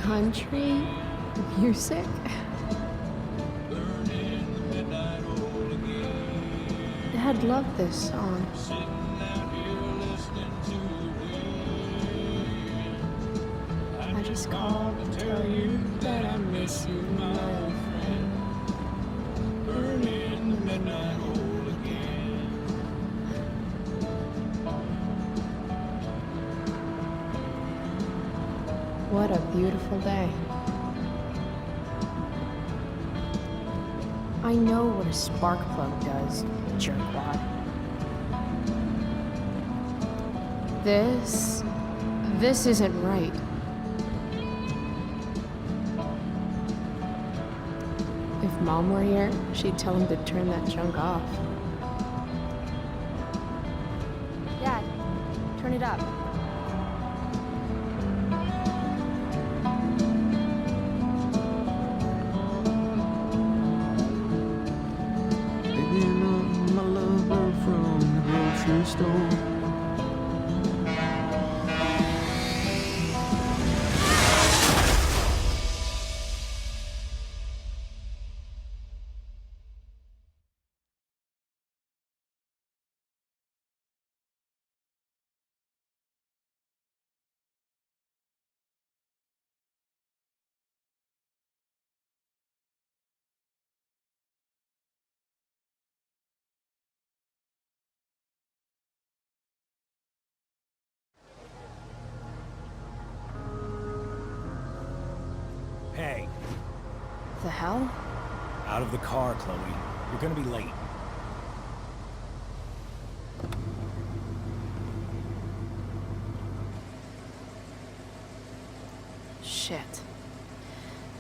Country music? Dad loved this song. I just called to tell you that I miss you, my old friend. Burning in the midnight oil again. What a beautiful day. I know what a spark plug does, jerkwad. This isn't right. If Mom were here, she'd tell him to turn that junk off. Dad, turn it up. Picking up my lover from the grocery store. Hey, The hell? out of the car, Chloe. You're gonna be late. Shit.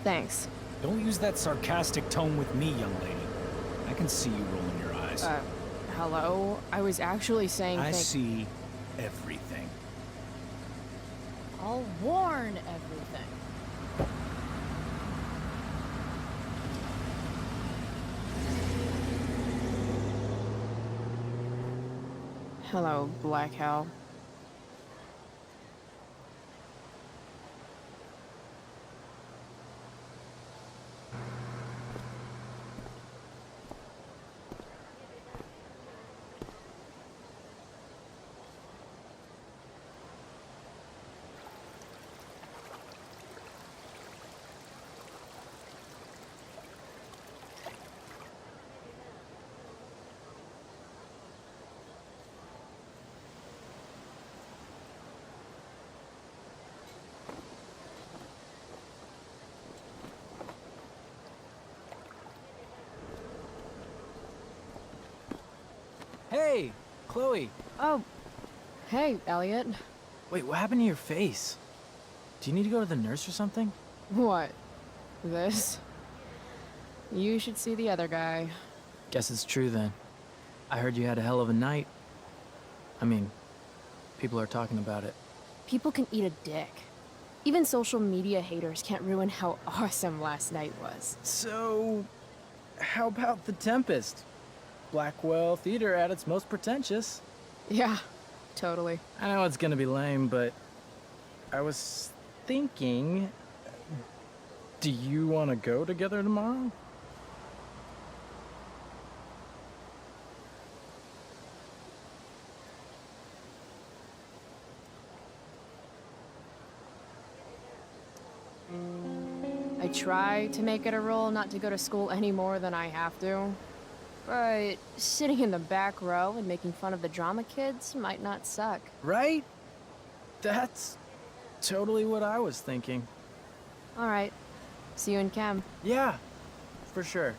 Thanks. Don't use that sarcastic tone with me, young lady. I can see you rolling your eyes. Hello? I was actually saying I see everything. I'll warn everything. Hello, Black Hell. Hey, Chloe. Oh, hey, Elliot. Wait, what happened to your face? Do you need to go to the nurse or something? What? This? You should see the other guy. Guess it's true then. I heard you had a hell of a night. I mean, people are talking about it. People can eat a dick. Even social media haters can't ruin how awesome last night was. So, how about The Tempest? Blackwell Theater at its most pretentious. Yeah, totally. I know it's gonna be lame, but I was thinking, do you want to go together tomorrow? I try to make it a rule not to go to school any more than I have to. But sitting in the back row and making fun of the drama kids might not suck. Right? That's totally what I was thinking. All right. See you in chem. Yeah, for sure.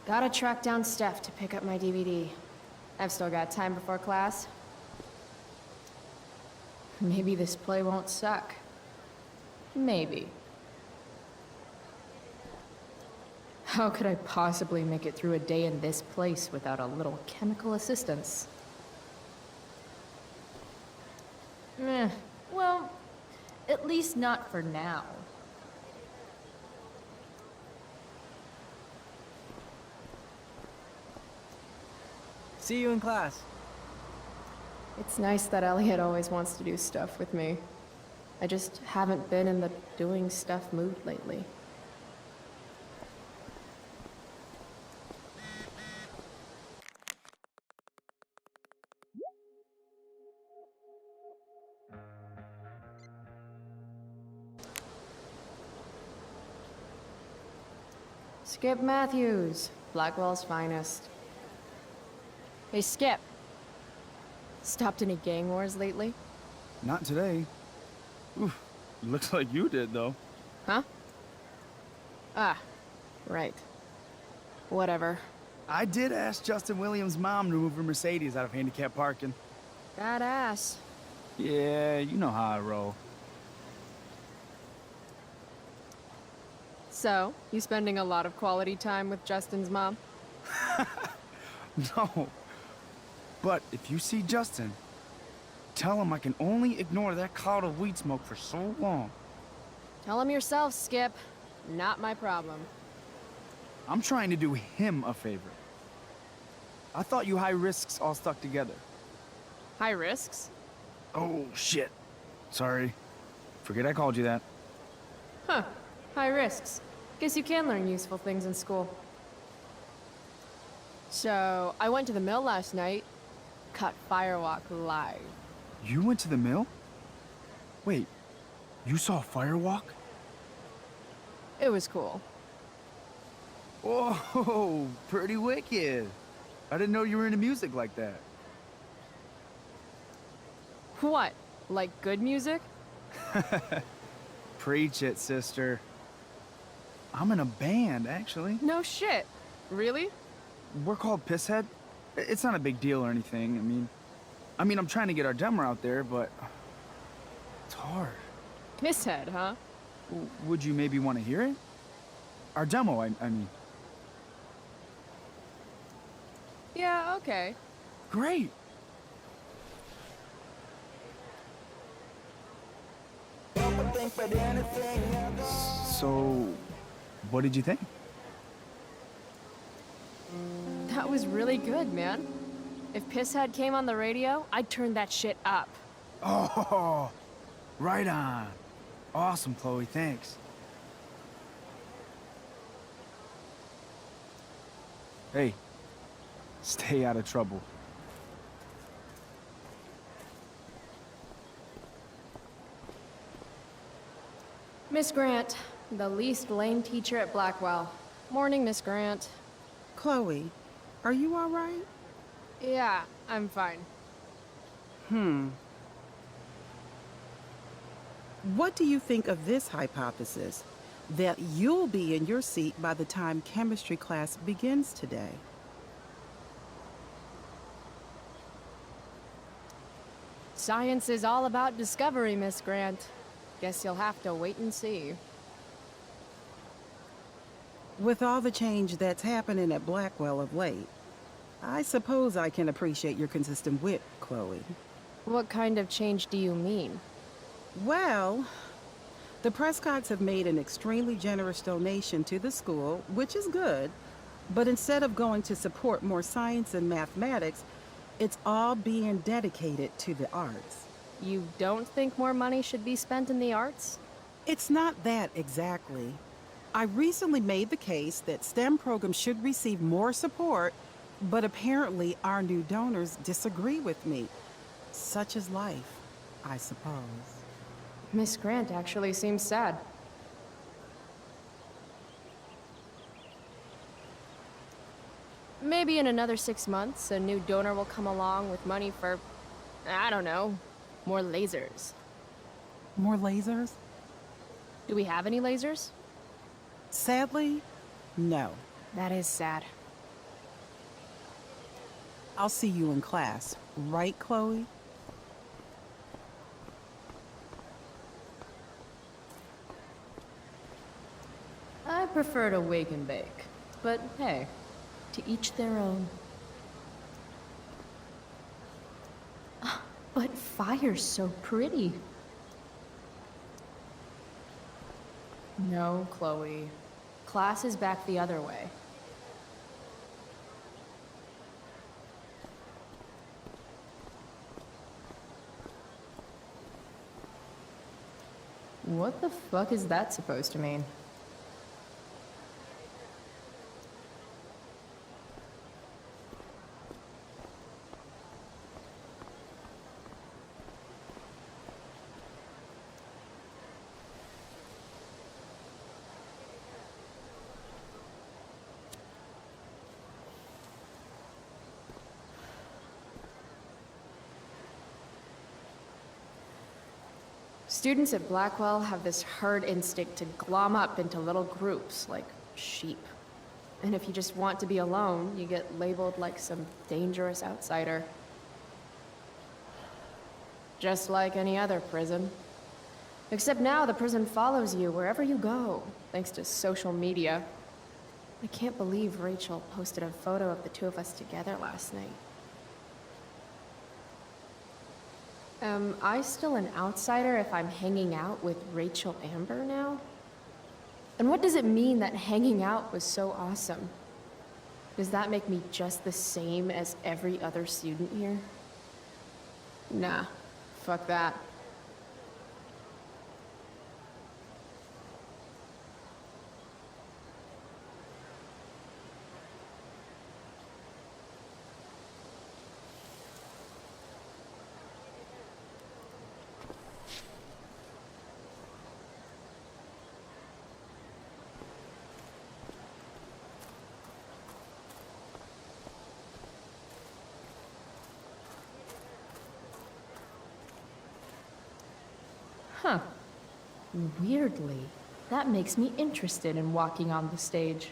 Gotta track down Steph to pick up my DVD. I've still got time before class. Maybe this play won't suck. Maybe. How could I possibly make it through a day in this place without a little chemical assistance? Well, at least not for now. See you in class. It's nice that Elliot always wants to do stuff with me. I just haven't been in the doing stuff mood lately. Skip Matthews, Blackwell's finest. Hey, Skip. Stopped any gang wars lately? Not today. Oof, looks like you did, though. Huh? Ah, right. Whatever. I did ask Justin Williams' mom to move her Mercedes out of handicap parking. Badass. Yeah, you know how I roll. So, you spending a lot of quality time with Justin's mom? No. But if you see Justin, tell him I can only ignore that cloud of weed smoke for so long. Tell him yourself, Skip. Not my problem. I'm trying to do him a favor. I thought you high risks all stuck together. High risks? Oh, shit. Sorry. Forget I called you that. Huh. High risks. Guess you can learn useful things in school. So, I went to the mill last night. Cut Firewalk live. You went to the mill? Wait, you saw Firewalk? It was cool. Whoa, pretty wicked. I didn't know you were into music like that. What? Like good music? Preach it, sister. I'm in a band, actually. No shit. Really? We're called Pisshead. It's not a big deal or anything. I mean, I'm trying to get our demo out there, but it's hard. Pisshead, huh? Would you maybe want to hear it? Our demo, I mean. Yeah, okay. Great. So, what did you think? That was really good, man. If Pisshead came on the radio, I'd turn that shit up. Oh, right on. Awesome, Chloe, thanks. Hey, stay out of trouble. Miss Grant, the least lame teacher at Blackwell. Morning, Miss Grant. Chloe, are you all right? Yeah, I'm fine. What do you think of this hypothesis? That you'll be in your seat by the time chemistry class begins today. Science is all about discovery, Miss Grant. Guess you'll have to wait and see. With all the change that's happening at Blackwell of late, I suppose I can appreciate your consistent wit, Chloe. What kind of change do you mean? Well, the Prescotts have made an extremely generous donation to the school, which is good, but instead of going to support more science and mathematics, it's all being dedicated to the arts. You don't think more money should be spent in the arts? It's not that exactly. I recently made the case that STEM programs should receive more support, but apparently our new donors disagree with me. Such is life, I suppose. Miss Grant actually seems sad. Maybe in another 6 months, a new donor will come along with money for, I don't know, more lasers. More lasers? Do we have any lasers? Sadly, no. That is sad. I'll see you in class, right, Chloe? I prefer to wake and bake, but hey, to each their own. But fire's so pretty. No, Chloe. Class is back the other way. What the fuck is that supposed to mean? Students at Blackwell have this herd instinct to glom up into little groups, like sheep. And if you just want to be alone, you get labeled like some dangerous outsider. Just like any other prison. Except now the prison follows you wherever you go, thanks to social media. I can't believe Rachel posted a photo of the two of us together last night. Am I still an outsider if I'm hanging out with Rachel Amber now? And what does it mean that hanging out was so awesome? Does that make me just the same as every other student here? Nah, fuck that. Huh. Weirdly, that makes me interested in walking on the stage.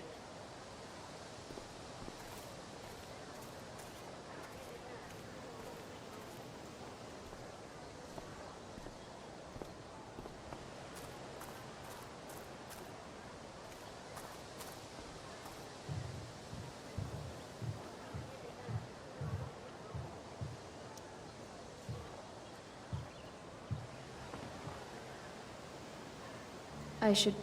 I should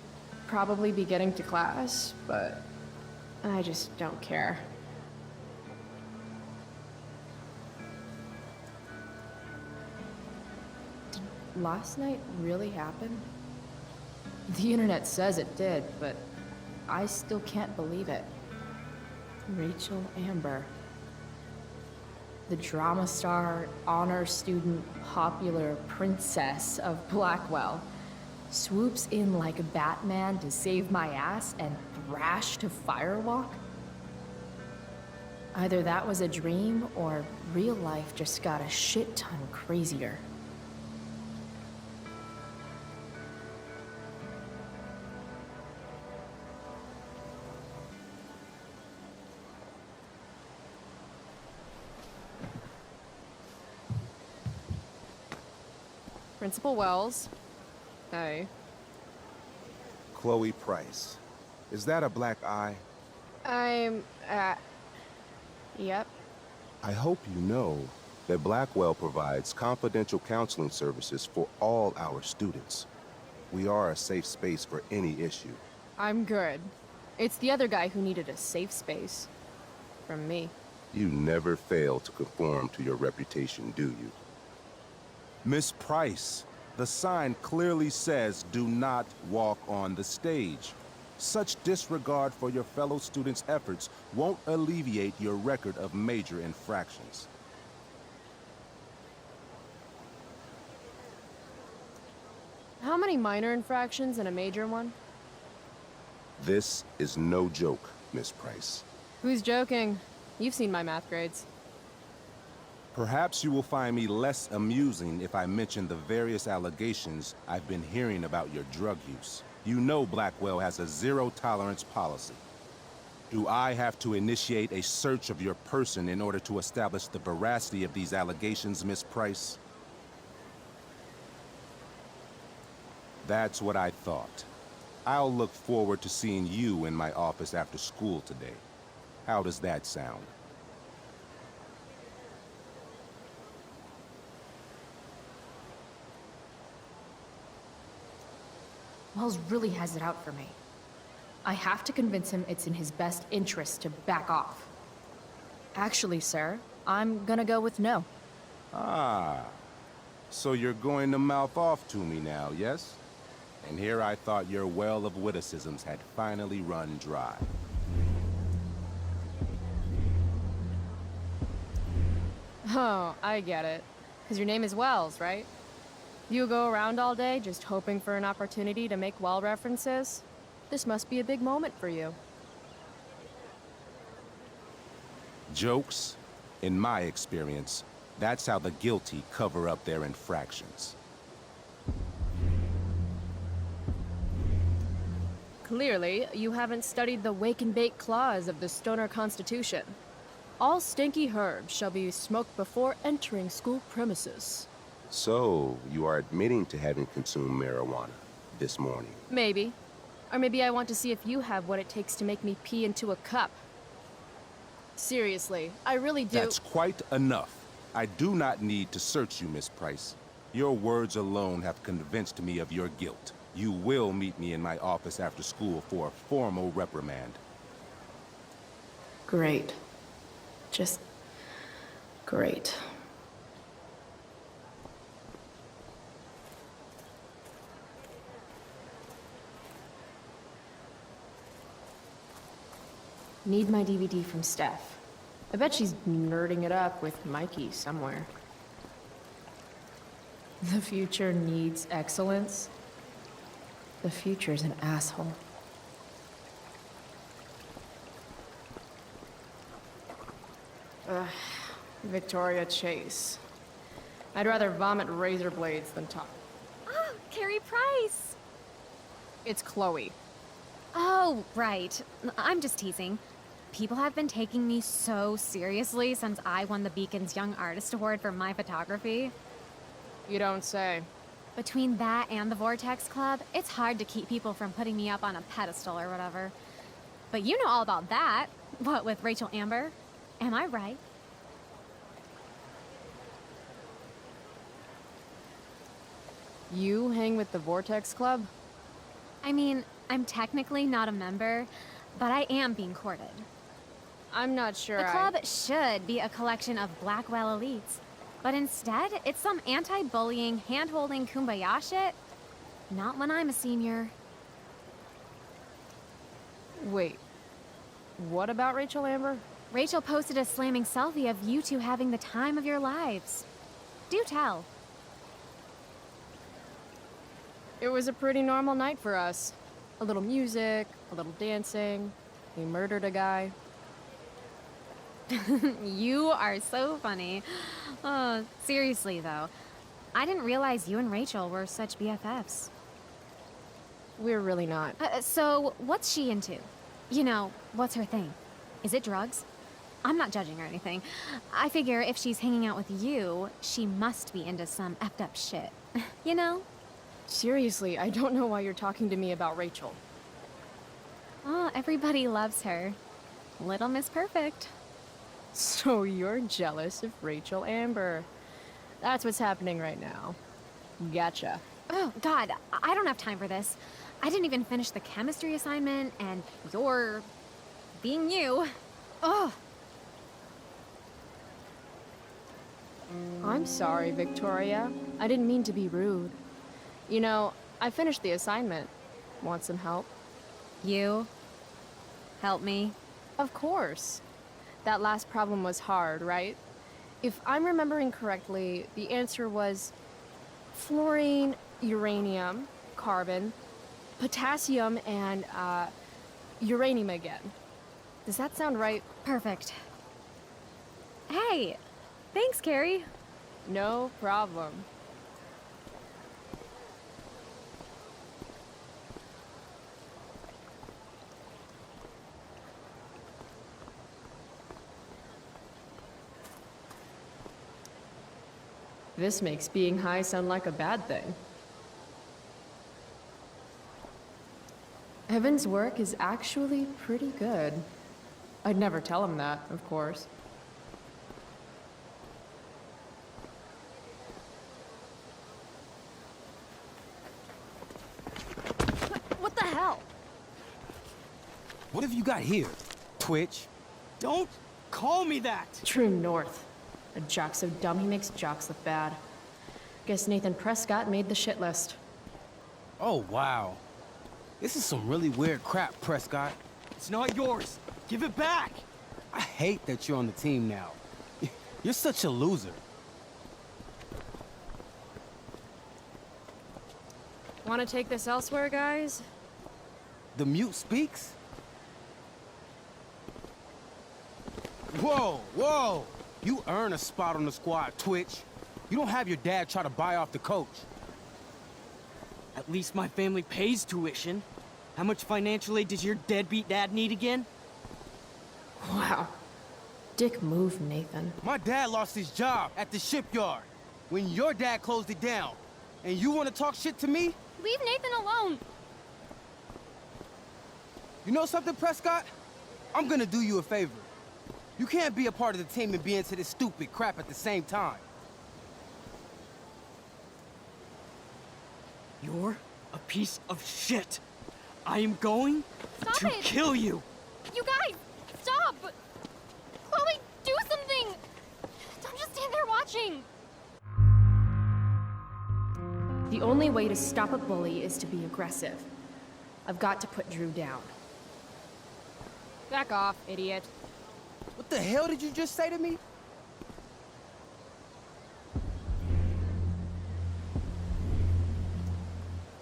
probably be getting to class, but I just don't care. Did last night really happen? The internet says it did, but I still can't believe it. Rachel Amber. The drama star, honor student, popular princess of Blackwell swoops in like Batman to save my ass and thrash to firewalk? Either that was a dream, or real life just got a shit ton crazier. Principal Wells. Hey. Chloe Price. Is that a black eye? Yep. I hope you know that Blackwell provides confidential counseling services for all our students. We are a safe space for any issue. I'm good. It's the other guy who needed a safe space. From me. You never fail to conform to your reputation, do you? Miss Price, the sign clearly says do not walk on the stage. Such disregard for your fellow students' efforts won't alleviate your record of major infractions. How many minor infractions and a major one? This is no joke, Miss Price. Who's joking? You've seen my math grades. Perhaps you will find me less amusing if I mention the various allegations I've been hearing about your drug use. You know Blackwell has a zero-tolerance policy. Do I have to initiate a search of your person in order to establish the veracity of these allegations, Miss Price? That's what I thought. I'll look forward to seeing you in my office after school today. How does that sound? Wells really has it out for me. I have to convince him it's in his best interest to back off. Actually, sir, I'm gonna go with no. Ah, so you're going to mouth off to me now, yes? And here I thought your well of witticisms had finally run dry. Oh, I get it. Because your name is Wells, right? You go around all day just hoping for an opportunity to make well references? This must be a big moment for you. Jokes, in my experience, that's how the guilty cover up their infractions. Clearly, you haven't studied the wake and bake clause of the Stoner Constitution. All stinky herbs shall be smoked before entering school premises. So, you are admitting to having consumed marijuana this morning? Maybe. Or maybe I want to see if you have what it takes to make me pee into a cup. Seriously, I really do— That's quite enough. I do not need to search you, Miss Price. Your words alone have convinced me of your guilt. You will meet me in my office after school for a formal reprimand. Great. Just great. Need my DVD from Steph. I bet she's nerding it up with Mikey somewhere. The future needs excellence. The future's an asshole. Victoria Chase. I'd rather vomit razor blades than talk. Oh, Carrie Price! It's Chloe. Oh, right. I'm just teasing. People have been taking me so seriously since I won the Beacon's Young Artist Award for my photography. You don't say. Between that and the Vortex Club, it's hard to keep people from putting me up on a pedestal or whatever. But you know all about that. What, with Rachel Amber? Am I right? You hang with the Vortex Club? I mean, I'm technically not a member, but I am being courted. I'm not sure The club should be a collection of Blackwell elites, but instead, it's some anti-bullying, hand-holding kumbaya shit. Not when I'm a senior. Wait. What about Rachel Amber? Rachel posted a slamming selfie of you two having the time of your lives. Do tell. It was a pretty normal night for us. A little music, a little dancing. We murdered a guy. You are so funny. Oh, seriously, though. I didn't realize you and Rachel were such BFFs. We're really not. So, what's she into? You know, what's her thing? Is it drugs? I'm not judging or anything. I figure if she's hanging out with you, she must be into some effed up shit. You know? Seriously, I don't know why you're talking to me about Rachel. Oh, everybody loves her. Little Miss Perfect. So you're jealous of Rachel Amber. That's what's happening right now. Gotcha. Oh, God, I don't have time for this. I didn't even finish the chemistry assignment, and you're being you. Oh. I'm sorry, Victoria. I didn't mean to be rude. You know, I finished the assignment. Want some help? You? Help me? Of course. That last problem was hard, right? If I'm remembering correctly, the answer was fluorine, uranium, carbon, potassium, and, uranium again. Does that sound right? Perfect. Hey, thanks, Carrie. No problem. This makes being high sound like a bad thing. Evan's work is actually pretty good. I'd never tell him that, of course. What the hell? What have you got here? Twitch? Don't call me that! True north. A jock so dumb he makes jocks look bad. Guess Nathan Prescott made the shit list. Oh, wow. This is some really weird crap, Prescott. It's not yours. Give it back. I hate that you're on the team now. You're such a loser. Want to take this elsewhere, guys? The mute speaks? Whoa, whoa! You earn a spot on the squad, Twitch. You don't have your dad try to buy off the coach. At least my family pays tuition. How much financial aid does your deadbeat dad need again? Wow. Dick move, Nathan. My dad lost his job at the shipyard when your dad closed it down. And you want to talk shit to me? Leave Nathan alone! You know something, Prescott? I'm gonna do you a favor. You can't be a part of the team and be into this stupid crap at the same time. You're a piece of shit. I am going Stop to it! kill you. You guys! Stop! Chloe, do something! Don't just stand there watching! The only way to stop a bully is to be aggressive. I've got to put Drew down. Back off, idiot. What the hell did you just say to me?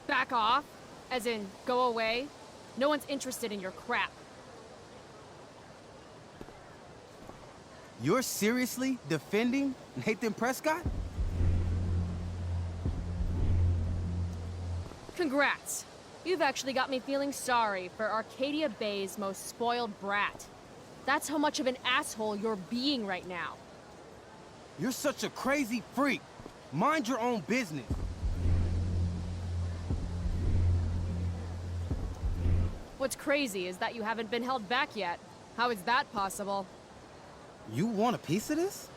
Back off? As in, go away? No one's interested in your crap. You're seriously defending Nathan Prescott? Congrats. You've actually got me feeling sorry for Arcadia Bay's most spoiled brat. That's how much of an asshole you're being right now. You're such a crazy freak. Mind your own business. What's crazy is that you haven't been held back yet. How is that possible? You want a piece of this?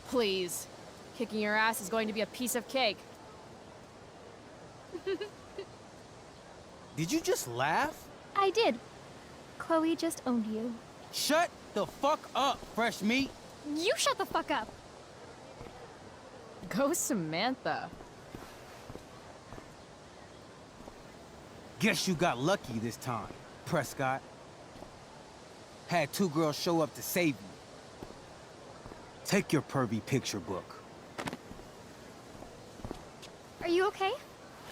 Please. Kicking your ass is going to be a piece of cake. Did you just laugh? I did. Chloe just owned you. Shut the fuck up, fresh meat. You shut the fuck up. Go Samantha. Guess you got lucky this time, Prescott. Had two girls show up to save you. Take your pervy picture book. Are you okay?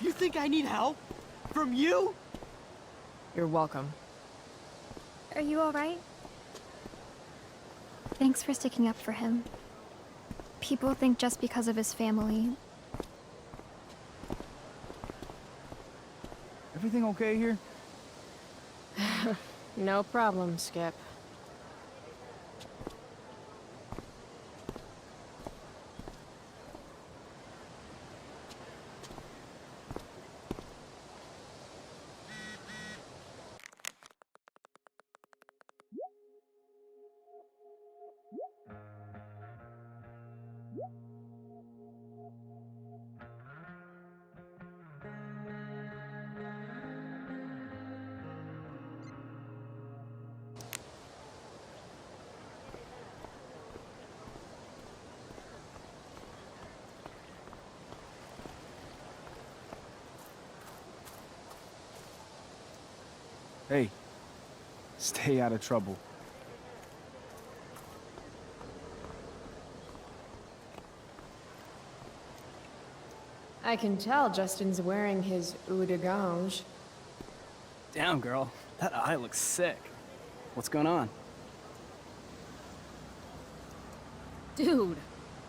You think I need help? From you? You're welcome. Are you alright? Thanks for sticking up for him. People think just because of his family. Everything okay here? No problem, Skip. Hey, stay out of trouble. I can tell Justin's wearing his eau de gange. Damn, girl. That eye looks sick. What's going on? Dude,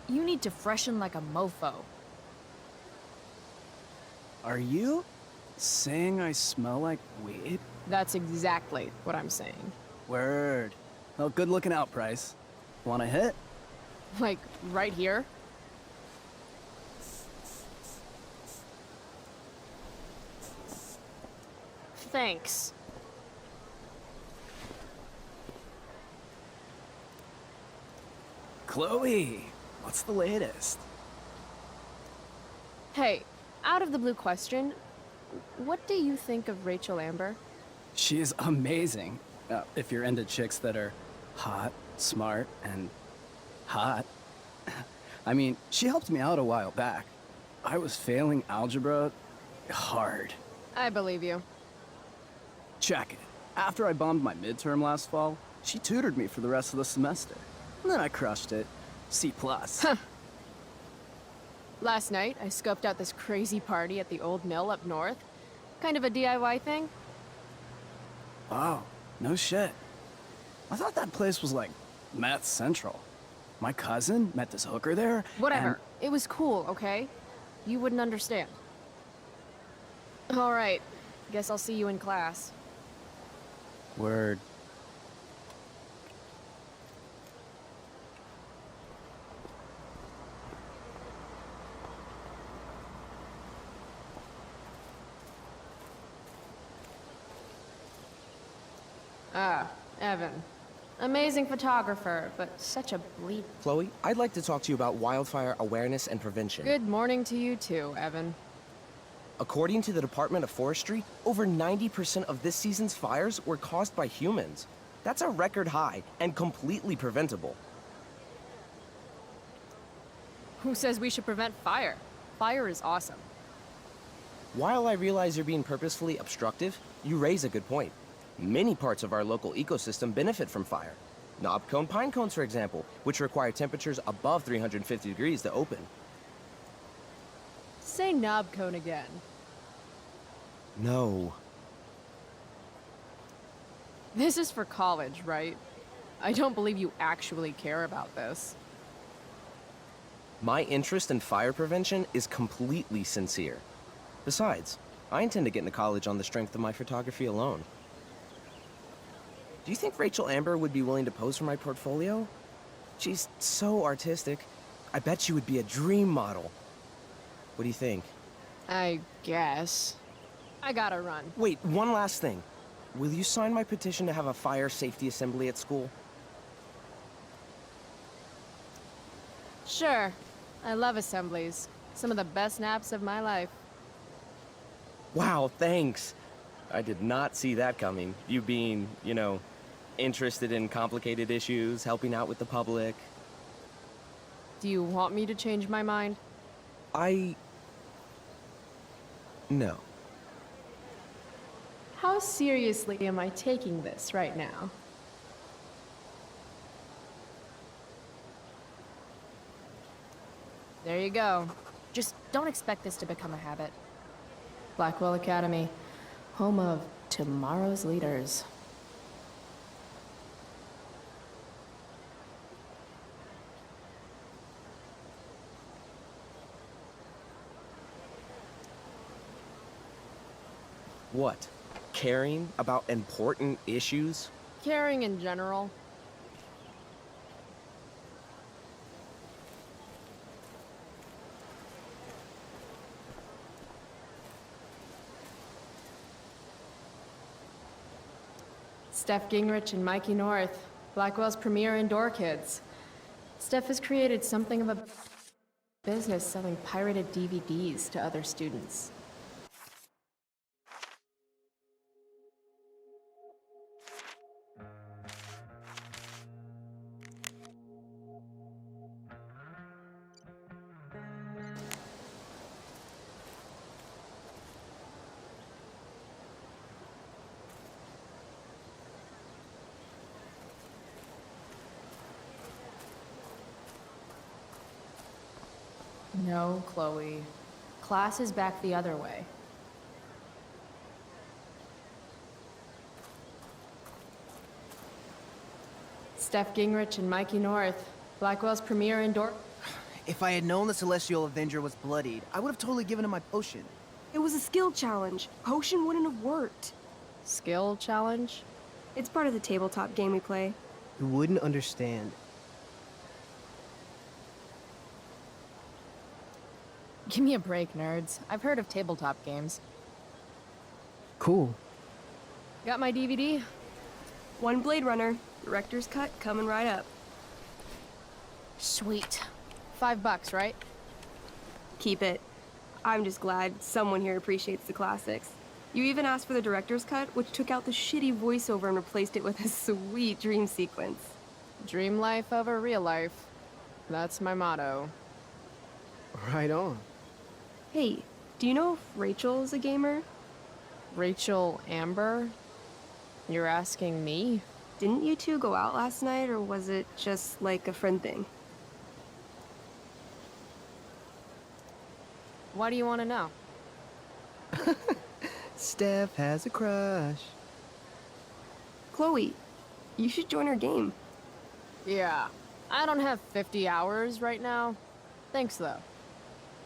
you need to freshen like a mofo. Are you saying I smell like weed? That's exactly what I'm saying. Word. Well, good looking out, Price. Want a hit? Like, right here? Thanks. Chloe, what's the latest? Hey, out of the blue question, what do you think of Rachel Amber? She is amazing. If you're into chicks that are hot, smart, and hot. I mean, she helped me out a while back. I was failing algebra hard. I believe you. Check it. After I bombed my midterm last fall, she tutored me for the rest of the semester. And then I crushed it. C+. Last night, I scoped out this crazy party at the old mill up north. Kind of a DIY thing. Wow, no shit. I thought that place was like meth central. My cousin met this hooker there. Whatever. and- It was cool, okay? You wouldn't understand. All right. Guess I'll see you in class. Word. Ah, Evan. Amazing photographer, but such a bleep. Chloe, I'd like to talk to you about wildfire awareness and prevention. Good morning to you too, Evan. According to the Department of Forestry, over 90% of this season's fires were caused by humans. That's a record high and completely preventable. Who says we should prevent fire? Fire is awesome. While I realize you're being purposefully obstructive, you raise a good point. Many parts of our local ecosystem benefit from fire. Knobcone pine cones, for example, which require temperatures above 350 degrees to open. Say knob cone again. No. This is for college, right? I don't believe you actually care about this. My interest in fire prevention is completely sincere. Besides, I intend to get into college on the strength of my photography alone. Do you think Rachel Amber would be willing to pose for my portfolio? She's so artistic. I bet she would be a dream model. What do you think? I guess. I gotta run. Wait, one last thing. Will you sign my petition to have a fire safety assembly at school? Sure. I love assemblies. Some of the best naps of my life. Wow, thanks. I did not see that coming. You being, you know, interested in complicated issues, helping out with the public. Do you want me to change my mind? No. How seriously am I taking this right now? There you go. Just don't expect this to become a habit. Blackwell Academy, home of tomorrow's leaders. What? Caring about important issues? Caring in general. Steph Gingrich and Mikey North, Blackwell's premier indoor kids. Steph has created something of a business selling pirated DVDs to other students. No, Chloe. Class is back the other way. Steph Gingrich and Mikey North, Blackwell's premier indoor... If I had known the Celestial Avenger was bloodied, I would have totally given him my potion. It was a skill challenge. Potion wouldn't have worked. Skill challenge? It's part of the tabletop game we play. You wouldn't understand. Give me a break, nerds. I've heard of tabletop games. Cool. Got my DVD? One Blade Runner, director's cut coming right up. Sweet. $5, right? Keep it. I'm just glad someone here appreciates the classics. You even asked for the director's cut, which took out the shitty voiceover and replaced it with a sweet dream sequence. Dream life over real life. That's my motto. Right on. Hey, do you know if Rachel is a gamer? Rachel Amber? You're asking me? Didn't you two go out last night, or was it just like a friend thing? Why do you want to know? Steph has a crush. Chloe, you should join our game. Yeah. I don't have 50 hours right now. Thanks, though.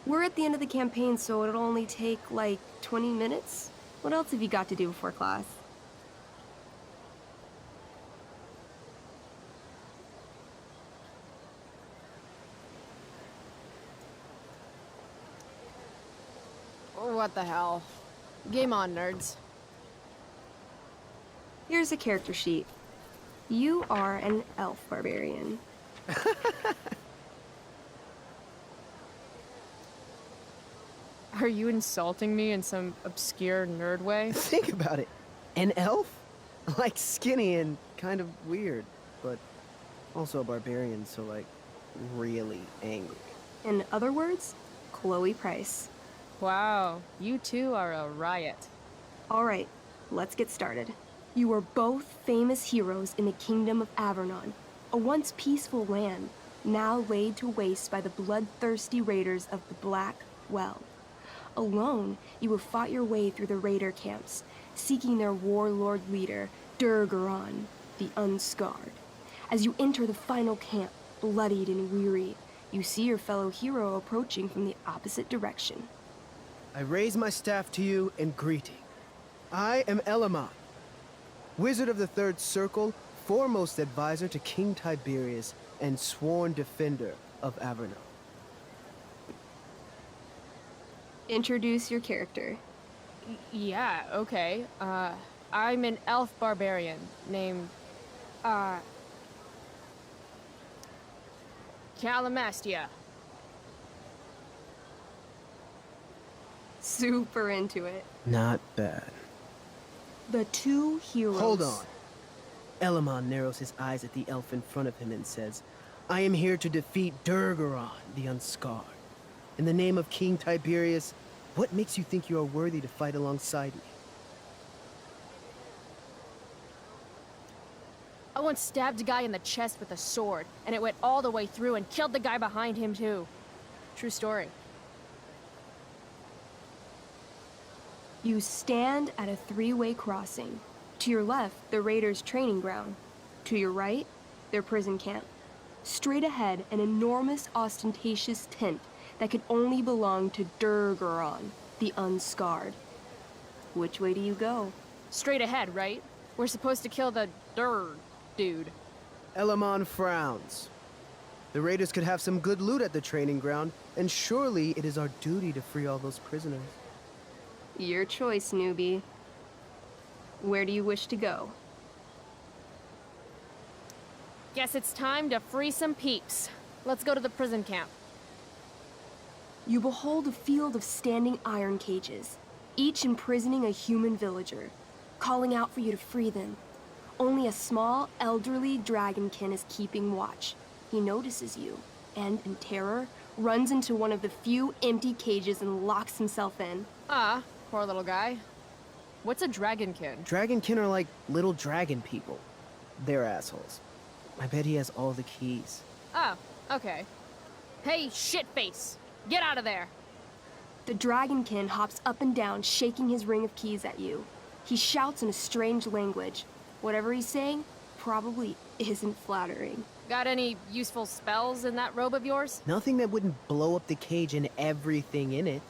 We're at the end of the campaign, so it'll only take, like, 20 minutes. What else have you got to do before class? What the hell? Game on, nerds. Here's a character sheet. You are an elf barbarian. Are you insulting me in some obscure nerd way? Think about it. An elf? Like skinny and kind of weird, but also a barbarian, so like really angry. In other words, Chloe Price. Wow, you two are a riot. All right, let's get started. You are both famous heroes in the Kingdom of Avernon, a once peaceful land, now laid to waste by the bloodthirsty raiders of the Black Well. Alone, you have fought your way through the raider camps, seeking their warlord leader, Durgaron, the Unscarred. As you enter the final camp, bloodied and weary, you see your fellow hero approaching from the opposite direction. I raise my staff to you in greeting. I am Elamon, Wizard of the Third Circle, foremost advisor to King Tiberius, and sworn defender of Averno. Introduce your character. Yeah, okay. I'm an elf barbarian named, Calamastia. Super into it. Not bad. The two heroes. Hold on. Elamon narrows his eyes at the elf in front of him and says, I am here to defeat Durgaron, the Unscarred. In the name of King Tiberius, what makes you think you are worthy to fight alongside me? I once stabbed a guy in the chest with a sword, and it went all the way through and killed the guy behind him too. True story. You stand at a three-way crossing. To your left, the raiders' training ground. To your right, their prison camp. Straight ahead, an enormous, ostentatious tent that could only belong to Durgaron, the Unscarred. Which way do you go? Straight ahead, right? We're supposed to kill the dude. Elamon frowns. The raiders could have some good loot at the training ground, and surely it is our duty to free all those prisoners. Your choice, newbie. Where do you wish to go? Guess it's time to free some peeps. Let's go to the prison camp. You behold a field of standing iron cages, each imprisoning a human villager, calling out for you to free them. Only a small, elderly dragonkin is keeping watch. He notices you, and, in terror, runs into one of the few empty cages and locks himself in. Ah, poor little guy. What's a dragonkin? Dragonkin are like little dragon people. They're assholes. I bet he has all the keys. Oh, okay. Hey, shitface! Get out of there! The dragonkin hops up and down, shaking his ring of keys at you. He shouts in a strange language. Whatever he's saying probably isn't flattering. Got any useful spells in that robe of yours? Nothing that wouldn't blow up the cage and everything in it.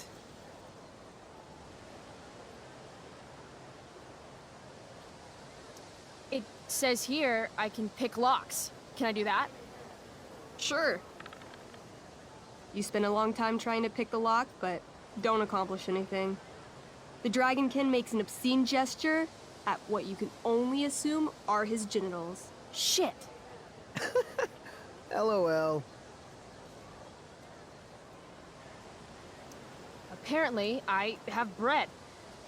It says here I can pick locks. Can I do that? Sure. You spend a long time trying to pick the lock, but don't accomplish anything. The dragonkin makes an obscene gesture at what you can only assume are his genitals. Shit! LOL. Apparently, I have bread.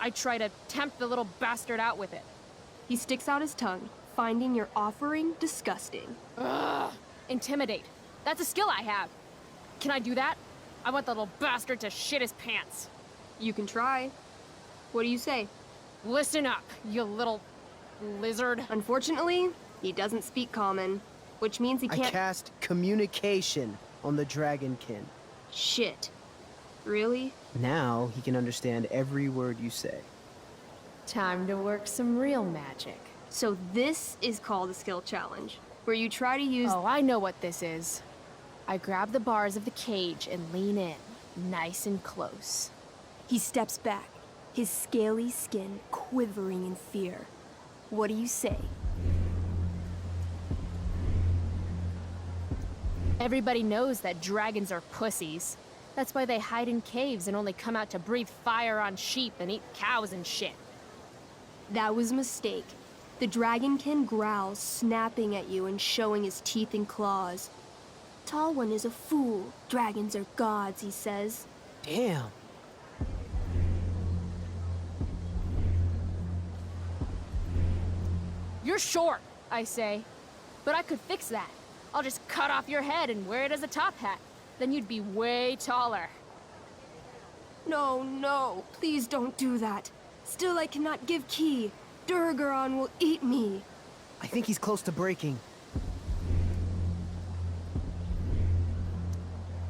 I try to tempt the little bastard out with it. He sticks out his tongue, finding your offering disgusting. Ugh! Intimidate. That's a skill I have. Can I do that? I want the little bastard to shit his pants. You can try. What do you say? Listen up, you little lizard. Unfortunately, he doesn't speak common, which means he I can't. cast communication on the dragonkin. Shit. Really? Now he can understand every word you say. Time to work some real magic. So this is called a skill challenge, where you try to use. Oh, I know what this is. I grab the bars of the cage and lean in, nice and close. He steps back, his scaly skin quivering in fear. What do you say? Everybody knows that dragons are pussies. That's why they hide in caves and only come out to breathe fire on sheep and eat cows and shit. That was a mistake. The dragonkin growls, snapping at you and showing his teeth and claws. Tall One is a fool. Dragons are gods, he says. Damn. You're short, I say. But I could fix that. I'll just cut off your head and wear it as a top hat. Then you'd be way taller. No, no, please don't do that. Still, I cannot give key. Durgaron will eat me. I think he's close to breaking.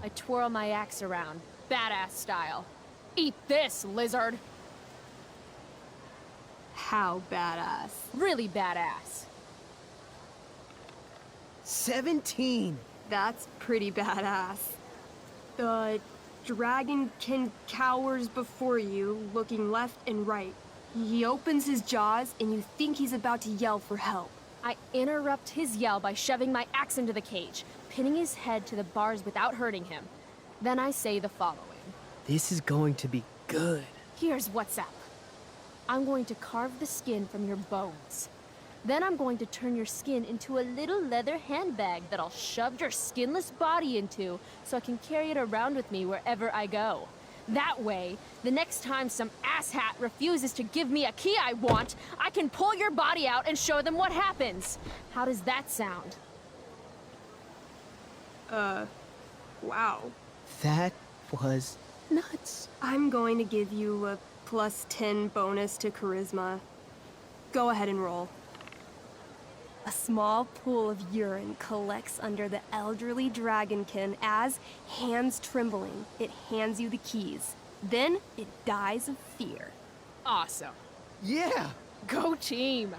I twirl my axe around, badass style. Eat this, lizard! How badass. Really badass. 17! That's pretty badass. The dragonkin cowers before you, looking left and right. He opens his jaws, and you think he's about to yell for help. I interrupt his yell by shoving my axe into the cage, pinning his head to the bars without hurting him. Then I say the following. This is going to be good. Here's what's up. I'm going to carve the skin from your bones. Then I'm going to turn your skin into a little leather handbag that I'll shove your skinless body into so I can carry it around with me wherever I go. That way, the next time some asshat refuses to give me a key I want, I can pull your body out and show them what happens. How does that sound? Wow. That was nuts. I'm going to give you a +10 bonus to charisma. Go ahead and roll. A small pool of urine collects under the elderly dragonkin as, hands trembling, it hands you the keys. Then it dies of fear. Awesome. Yeah! Go team!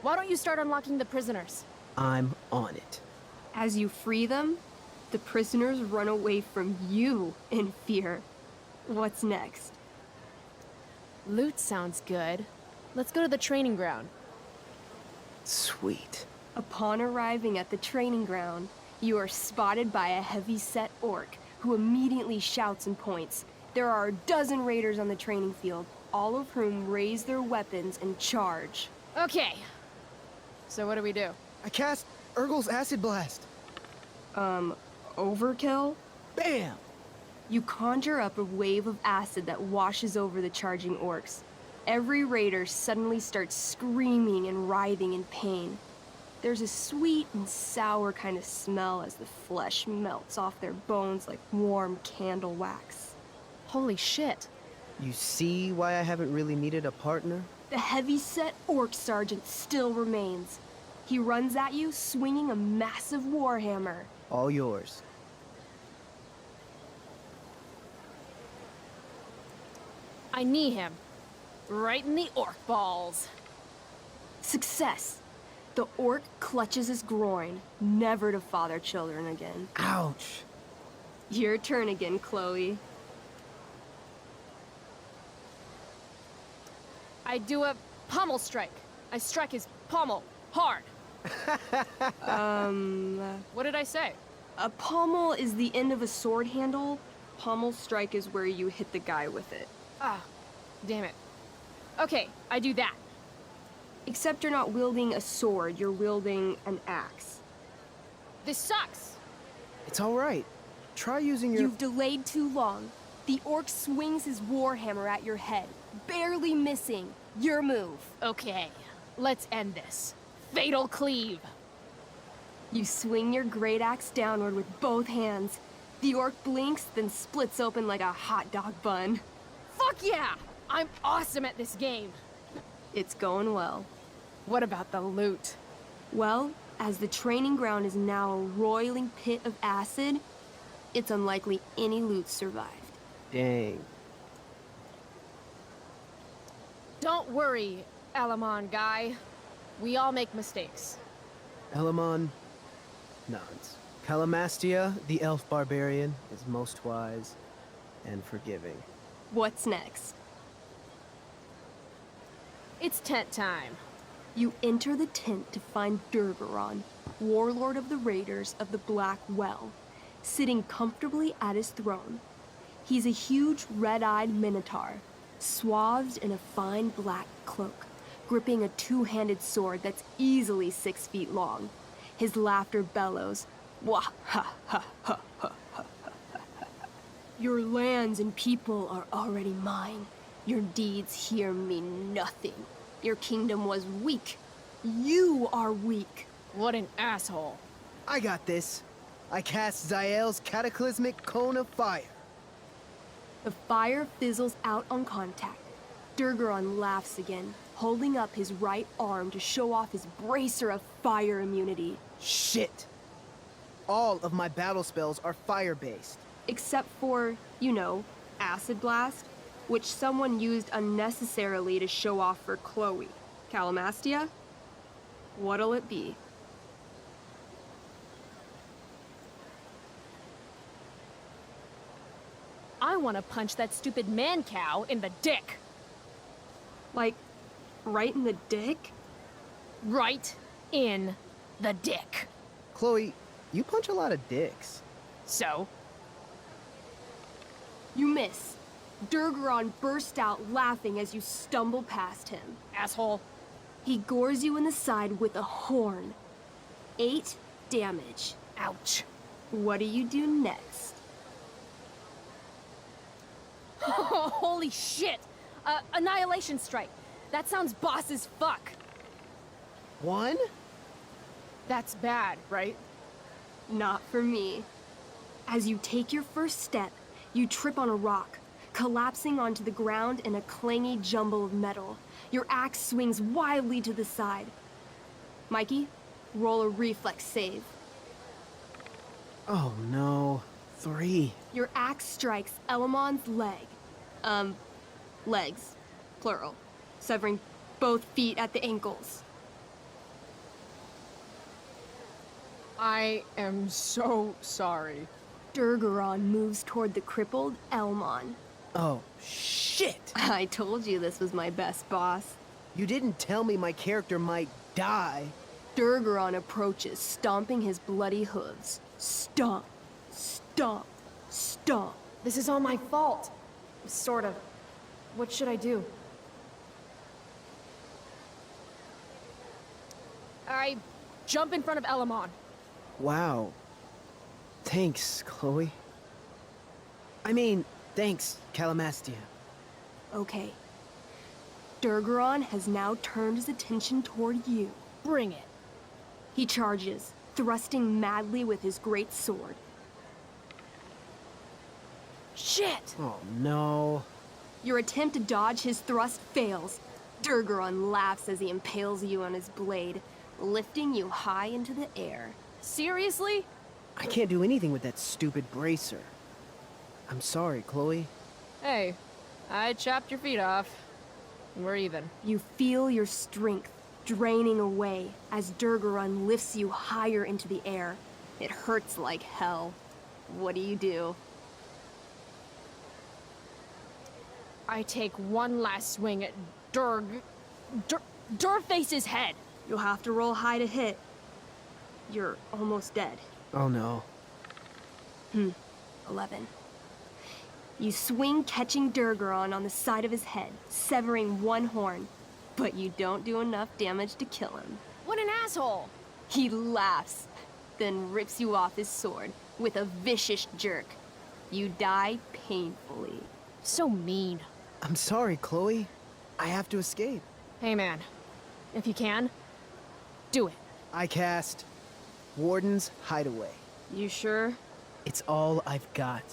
Why don't you start unlocking the prisoners? I'm on it. As you free them, the prisoners run away from you in fear. What's next? Loot sounds good. Let's go to the training ground. Sweet. Upon arriving at the training ground, you are spotted by a heavy-set orc who immediately shouts and points. There are a dozen raiders on the training field, all of whom raise their weapons and charge. Okay. So what do we do? I cast Urgel's Acid Blast. Overkill? Bam! You conjure up a wave of acid that washes over the charging orcs. Every raider suddenly starts screaming and writhing in pain. There's a sweet and sour kind of smell as the flesh melts off their bones like warm candle wax. Holy shit. You see why I haven't really needed a partner? The heavy-set orc sergeant still remains. He runs at you, swinging a massive warhammer. All yours. I knee him. Right in the orc balls. Success! The orc clutches his groin, never to father children again. Ouch! Your turn again, Chloe. I do a pommel strike. I strike his pommel hard. What did I say? A pommel is the end of a sword handle. Pommel strike is where you hit the guy with it. Ah, damn it. Okay, I do that. Except you're not wielding a sword, you're wielding an axe. This sucks. It's all right. Try using your... You've delayed too long. The orc swings his warhammer at your head, barely missing. Your move. Okay, let's end this. Fatal cleave. You swing your great axe downward with both hands. The orc blinks, then splits open like a hot dog bun. Fuck yeah! I'm awesome at this game. It's going well. What about the loot? Well, as the training ground is now a roiling pit of acid, it's unlikely any loot survived. Dang. Don't worry, Elamon guy. We all make mistakes. Elamon nods. Calamastia, the elf barbarian, is most wise and forgiving. What's next? It's tent time. You enter the tent to find Durgaron, warlord of the Raiders of the Black Well, sitting comfortably at his throne. He's a huge red-eyed minotaur, swathed in a fine black cloak, gripping a two-handed sword that's easily 6 feet long. His laughter bellows, wah ha ha ha ha ha ha. Your lands and people are already mine. Your deeds here mean nothing. Your kingdom was weak. You are weak. What an asshole. I got this. I cast Zael's cataclysmic cone of fire. The fire fizzles out on contact. Durgaron laughs again, holding up his right arm to show off his bracer of fire immunity. Shit! All of my battle spells are fire-based. Except for, you know, Acid Blast, which someone used unnecessarily to show off for Chloe. Calamastia? What'll it be? I want to punch that stupid man-cow in the dick. Like, right in the dick? Right in the dick. Chloe, you punch a lot of dicks. So? You miss. Durgaron burst out laughing as you stumble past him. Asshole. He gores you in the side with a horn. 8 damage. Ouch. What do you do next? Holy shit! Annihilation Strike. That sounds boss as fuck. 1? That's bad, right? Not for me. As you take your first step, you trip on a rock, collapsing onto the ground in a clangy jumble of metal. Your axe swings wildly to the side. Mikey, roll a reflex save. Oh no. 3. Your axe strikes Elamon's leg. Legs. Plural. Severing both feet at the ankles. I am so sorry. Durgaron moves toward the crippled Elmon. Oh, shit! I told you this was my best boss. You didn't tell me my character might die. Durgaron approaches, stomping his bloody hooves. Stomp, stomp, stomp. This is all my fault. Sort of. What should I do? I jump in front of Elamon. Wow. Thanks, Chloe. I mean, thanks, Calamastia. Okay. Durgaron has now turned his attention toward you. Bring it. He charges, thrusting madly with his great sword. Shit! Oh no. Your attempt to dodge his thrust fails. Durgaron laughs as he impales you on his blade, lifting you high into the air. Seriously? I can't do anything with that stupid bracer. I'm sorry, Chloe. Hey, I chopped your feet off. We're even. You feel your strength draining away as Durgaron lifts you higher into the air. It hurts like hell. What do? I take one last swing at Durface's head. You'll have to roll high to hit. You're almost dead. Oh no. 11. You swing, catching Durgaron on the side of his head, severing one horn. But you don't do enough damage to kill him. What an asshole! He laughs, then rips you off his sword with a vicious jerk. You die painfully. So mean. I'm sorry, Chloe. I have to escape. Hey man, if you can, do it. I cast Warden's Hideaway. You sure? It's all I've got.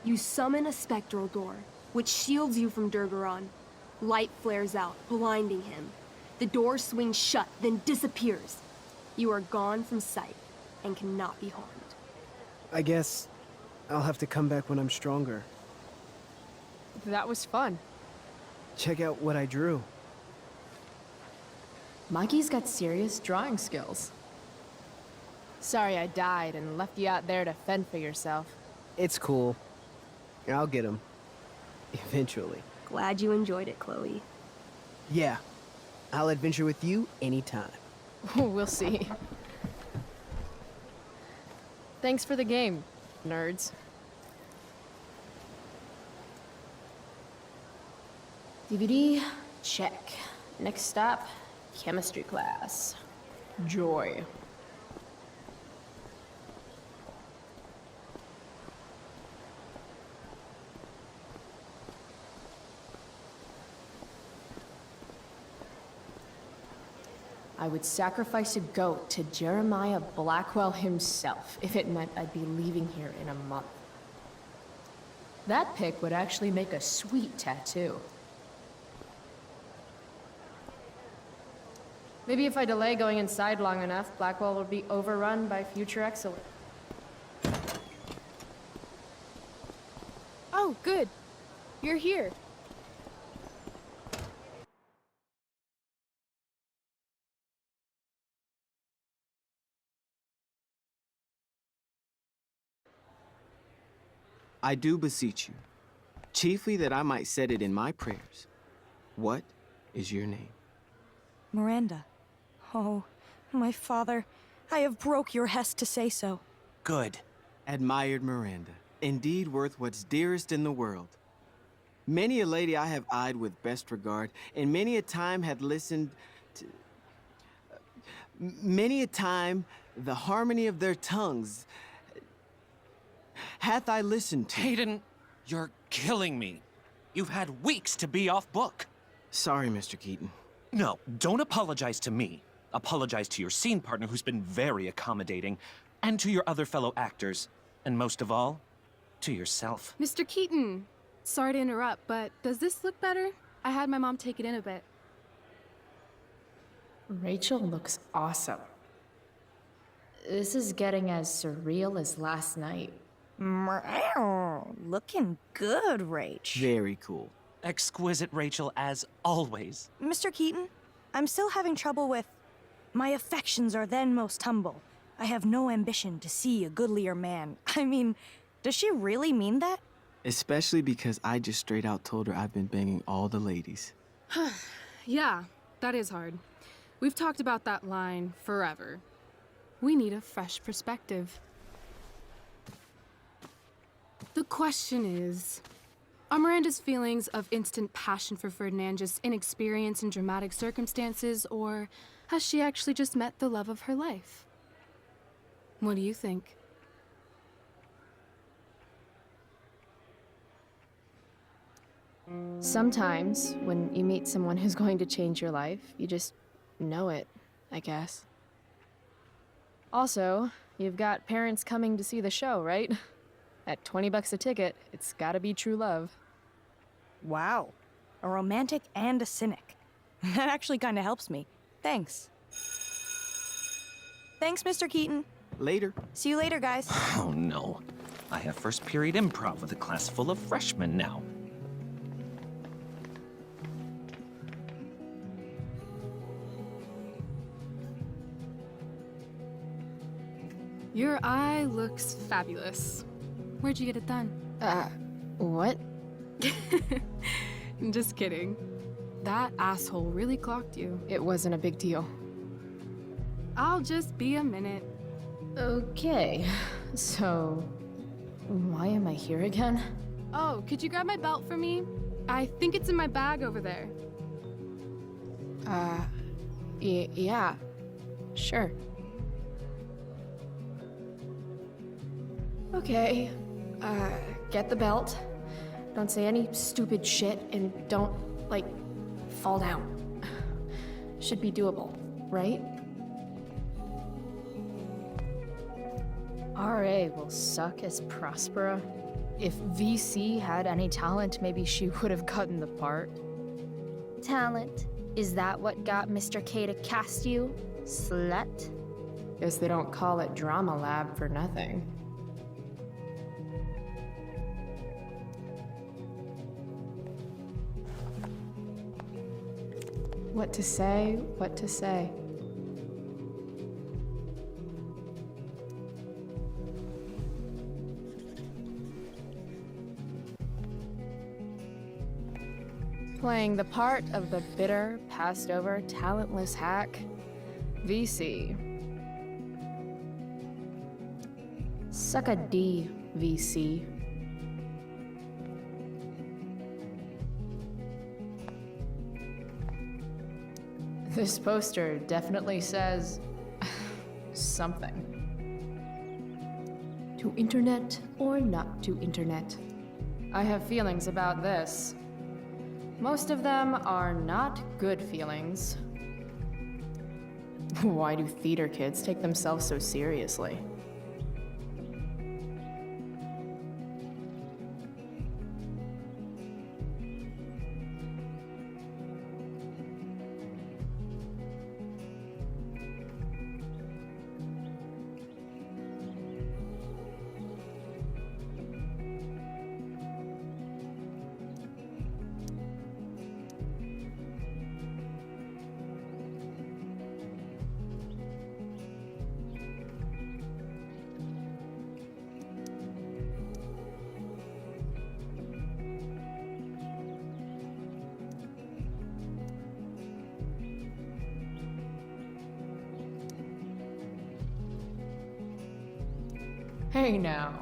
You summon a spectral door, which shields you from Durgaron. Light flares out, blinding him. The door swings shut, then disappears. You are gone from sight and cannot be harmed. I guess I'll have to come back when I'm stronger. That was fun. Check out what I drew. Mikey's got serious drawing skills. Sorry I died and left you out there to fend for yourself. It's cool. I'll get him. Eventually. Glad you enjoyed it, Chloe. Yeah. I'll adventure with you anytime. We'll see. Thanks for the game, nerds. DVD, check. Next stop, chemistry class. Joy. I would sacrifice a goat to Jeremiah Blackwell himself if it meant I'd be leaving here in a month. That pic would actually make a sweet tattoo. Maybe if I delay going inside long enough, Blackwell will be overrun by future excellence. Oh, good. You're here. I do beseech you, chiefly that I might set it in my prayers. What is your name? Miranda. Oh, my father, I have broke your hest to say so. Good. Admired Miranda, indeed worth what's dearest in the world. Many a lady I have eyed with best regard, and many a time have listened to... many a time the harmony of their tongues hath I listened to. Hayden, you're killing me. You've had weeks to be off book. Sorry, Mr. Keaton. No, don't apologize to me. Apologize to your scene partner who's been very accommodating, and to your other fellow actors, and most of all, to yourself. Mr. Keaton, sorry to interrupt, but does this look better? I had my mom take it in a bit. Rachel looks awesome. This is getting as surreal as last night. Looking good, Rach. Very cool. Exquisite, Rachel, as always. Mr. Keaton, I'm still having trouble with... My affections are then most humble. I have no ambition to see a goodlier man. I mean, does she really mean that? Especially because I just straight out told her I've been banging all the ladies. Yeah, that is hard. We've talked about that line forever. We need a fresh perspective. The question is, are Miranda's feelings of instant passion for Ferdinand just inexperience in dramatic circumstances, or has she actually just met the love of her life? What do you think? Sometimes, when you meet someone who's going to change your life, you just know it, I guess. Also, you've got parents coming to see the show, right? At $20 a ticket, it's gotta be true love. Wow. A romantic and a cynic. That actually kind of helps me. Thanks. Thanks, Mr. Keaton. Later. See you later, guys. Oh no. I have first period improv with a class full of freshmen now. Your eye looks fabulous. Where'd you get it done? What? Just kidding. That asshole really clocked you. It wasn't a big deal. I'll just be a minute. Okay, so why am I here again? Oh, could you grab my belt for me? I think it's in my bag over there. Yeah, sure. Okay, get the belt. Don't say any stupid shit and don't, like, fall down. Should be doable, right? RA will suck as Prospera. If VC had any talent, maybe she would have gotten the part. Talent? Is that what got Mr. K to cast you, slut? Guess they don't call it Drama Lab for nothing. What to say, what to say. Playing the part of the bitter, passed-over, talentless hack, VC. Suck a D, VC. This poster definitely says something. To internet or not to internet? I have feelings about this. Most of them are not good feelings. Why do theater kids take themselves so seriously? Hey now,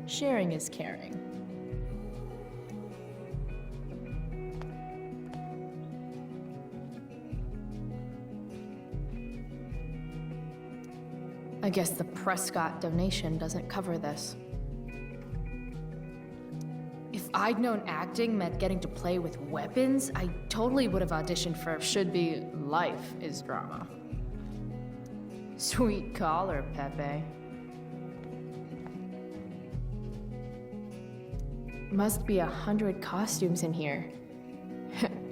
sharing is caring. I guess the Prescott donation doesn't cover this. If I'd known acting meant getting to play with weapons, I totally would have auditioned for Should Be Life is Drama. Sweet collar, Pepe. Must be 100 costumes in here.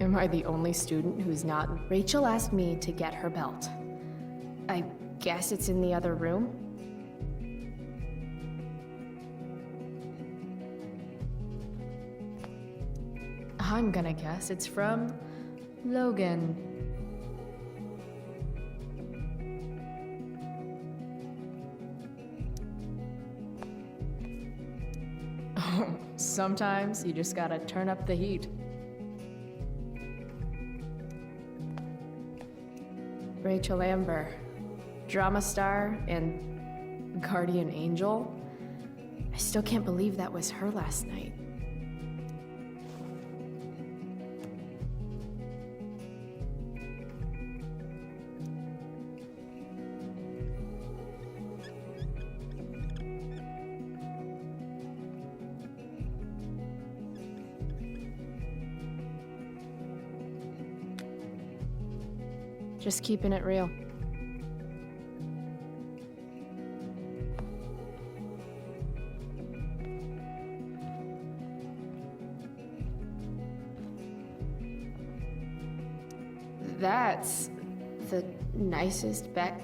Am I the only student who's not? Rachel asked me to get her belt. I guess it's in the other room? I'm gonna guess it's from Logan. Sometimes you just gotta turn up the heat. Rachel Amber, drama star and guardian angel. I still can't believe that was her last night. Just keeping it real. That's the nicest back.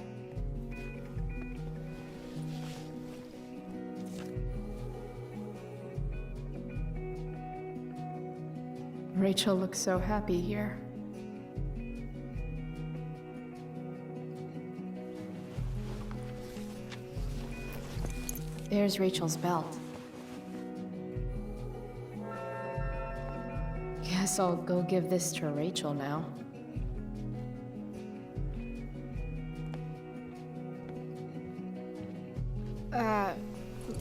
Rachel looks so happy here. There's Rachel's belt. Guess I'll go give this to Rachel now.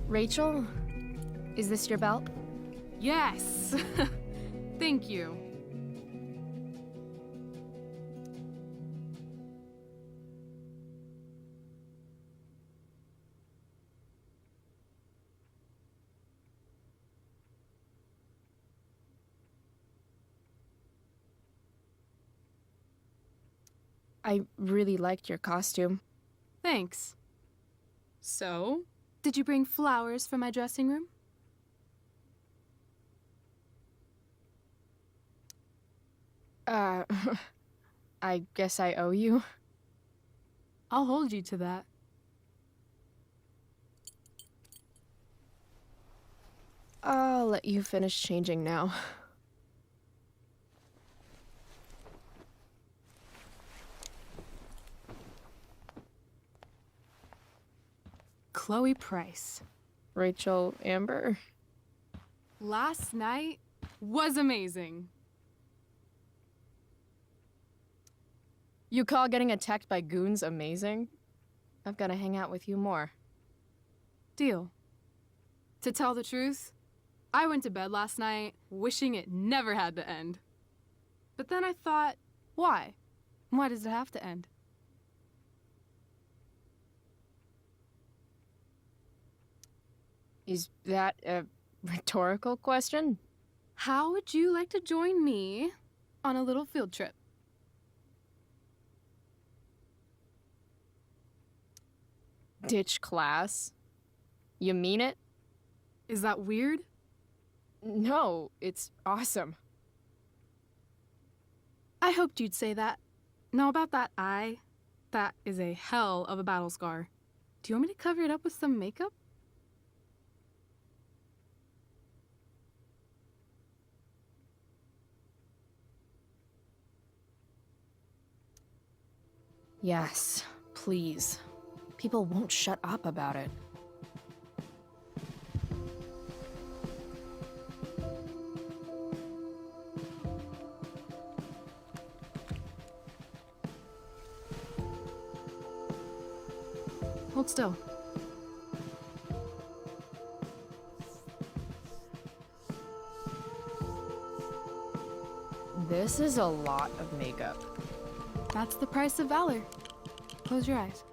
Rachel? Is this your belt? Yes! Thank you. I really liked your costume. Thanks. So, Did you bring flowers for my dressing room? I guess I owe you. I'll hold you to that. I'll let you finish changing now. Chloe Price. Rachel Amber. Last night was amazing. You call getting attacked by goons amazing? I've got to hang out with you more. Deal. To tell the truth, I went to bed last night wishing it never had to end. But then I thought, why? Why does it have to end? Is that a rhetorical question? How would you like to join me on a little field trip? Ditch class? You mean it? Is that weird? No, it's awesome. I hoped you'd say that. Now about that eye, that is a hell of a battle scar. Do you want me to cover it up with some makeup? Yes, please. People won't shut up about it. Hold still. This is a lot of makeup. That's the price of valor. Close your eyes.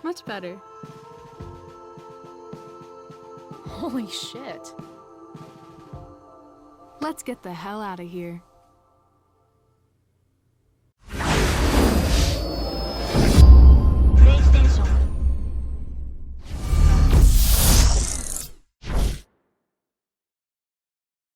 Much better. Holy shit. Let's get the hell out of here.